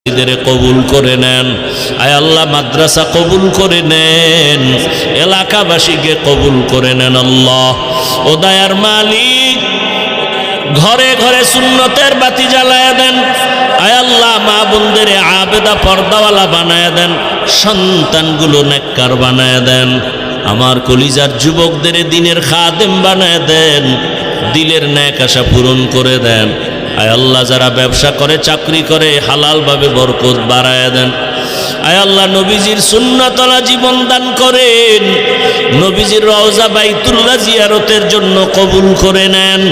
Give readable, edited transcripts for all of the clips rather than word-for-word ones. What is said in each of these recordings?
কবুল করে নেন। আয় আল্লাহ মাদ্রাসা কবুল করে নেন, এলাকাবাসীকে কবুল করে নেন। আল্লাহ ও দয়ার মালিক, ঘরে ঘরে সুন্নতের বাতি জ্বালায়া দেন। আয় আল্লাহ মা বোনদের আবেদা পর্দাওয়ালা বানায়া দেন, সন্তানগুলো নেককার বানায়া দেন। আমার কলিজার যুবকদের দিনের খাদেম বানায়া দেন, দিলের ন্যাক আশা পূরণ করে দেন। আয় আল্লাহ যারা ব্যবসা করে চাকরি করে হালালভাবে বরকত বাড়ায়া দেন। আয় আল্লাহ নবীজির সুন্নাতলা জীবন দান করেন, নবীজির রওজা বাইতুল্লাহ জিয়ারতের জন্য কবুল করে নেন।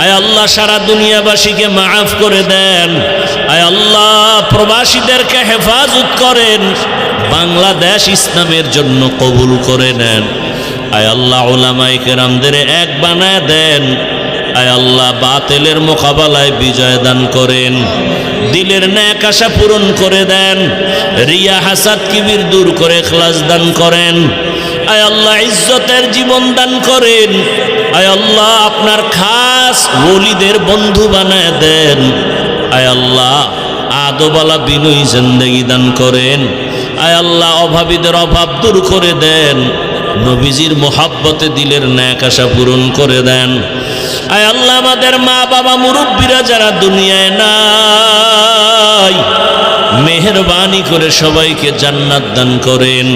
আয় আল্লাহ সারা দুনিয়াবাসীকে মাফ করে দেন। আয় আল্লাহ প্রবাসীদেরকে হেফাজত করেন, বাংলাদেশ ইসলামের জন্য কবুল করে নেন। আয় আল্লাহ উলামায়ে কেরামদের এক বানায় দেন। আয় আল্লাহ বাতিলের মোকাবেলায় বিজয় দান করেন, দিলের ন্যাক আশা পূরণ করে দেন, রিয়া হাসাদ কিবির দূর করে ইখলাস দান করেন। আয় আল্লাহ ইজ্জতের জীবন দান করেন। আয় আল্লাহ আপনার খাস ওলিদের বন্ধু বানায় দেন। আয় আল্লাহ আদবালা বিনয়ী জিন্দেগি দান করেন। আয় আল্লাহ অভাবীদের অভাব দূর করে দেন, নবীজির মোহাব্বতে দিলের ন্যাক আশা পূরণ করে দেন। আয় আল্লাহ আমাদের মা বাবা মুরব্বীরা যারা দুনিয়ায় নাই, মেহেরবানি করে সবাইকে জান্নাত দান করেন।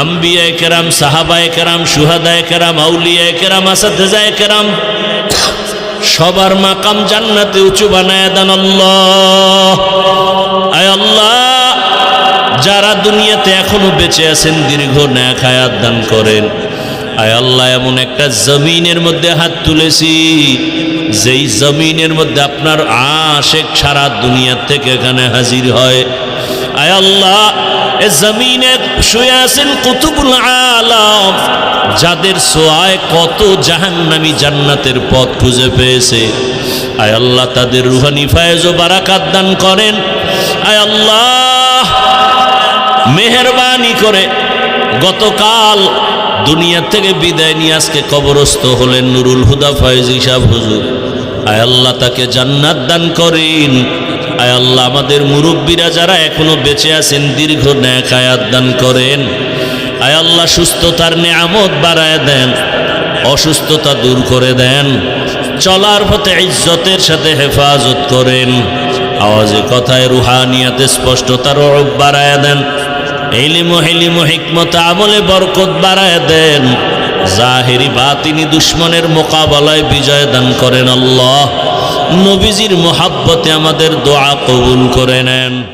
আম্বিয়ায়ে কেরাম, সাহাবায়ে কেরাম, শুহাদায়ে কেরাম, আউলিয়ায়ে কেরাম, আসাতিজায়ে কেরাম সবার মাকাম জান্নাতে উঁচু বানায় দেন। আল্লাহ আয় আল্লাহ যারা দুনিয়াতে এখনো বেঁচে আছেন দীর্ঘ নেক হায়াত দান করেন। আয় আল্লাহ এমন একটা জমিনের মধ্যে হাত তুলেছি, যেই জমিনের মধ্যে আপনার আশিক সারা দুনিয়া থেকে এখানে হাজির হয়। আয় আল্লাহ এ জমিনে শুয়ে আছেন কুতুবুল আলাম, যাদের সোয়ায় কত জাহান্নামী জান্নাতের পথ খুঁজে পেয়েছে। আয় আল্লাহ তাদের রুহানি ফায়েজ ও বারাকাত দান করেন। আয় আল্লাহ মেহেরবানি করে গতকাল দুনিয়া থেকে বিদায় নিয়ে আজকে কবরস্থ হলেন নুরুল হুদা ফয়েজি সাহেব হুজুর। আয় আল্লাহ তাকে জান্নাত দান করেন। আয় আল্লাহ আমাদের মুরব্বীরা যারা এখনো বেঁচে আছেন দীর্ঘ নেক হায়াত দান করেন। আয় আল্লাহ সুস্থতার নেয়ামত বাড়ায় দেন, অসুস্থতা দূর করে দেন, চলার পথে ইজ্জতের সাথে হেফাজত করেন। আওয়াজে কথায় রুহানিয়াতে স্পষ্টতার রূপ বাড়ায় দেন, ইলম ও হিকমত আমলে বরকত বাড়ায় দেন, জাহিরি বাতিনি দুশ্মনের মোকাবেলায় বিজয় দান করেন। আল্লাহ নবীজির মোহাব্বতে আমাদের দোয়া কবুল করে নেন।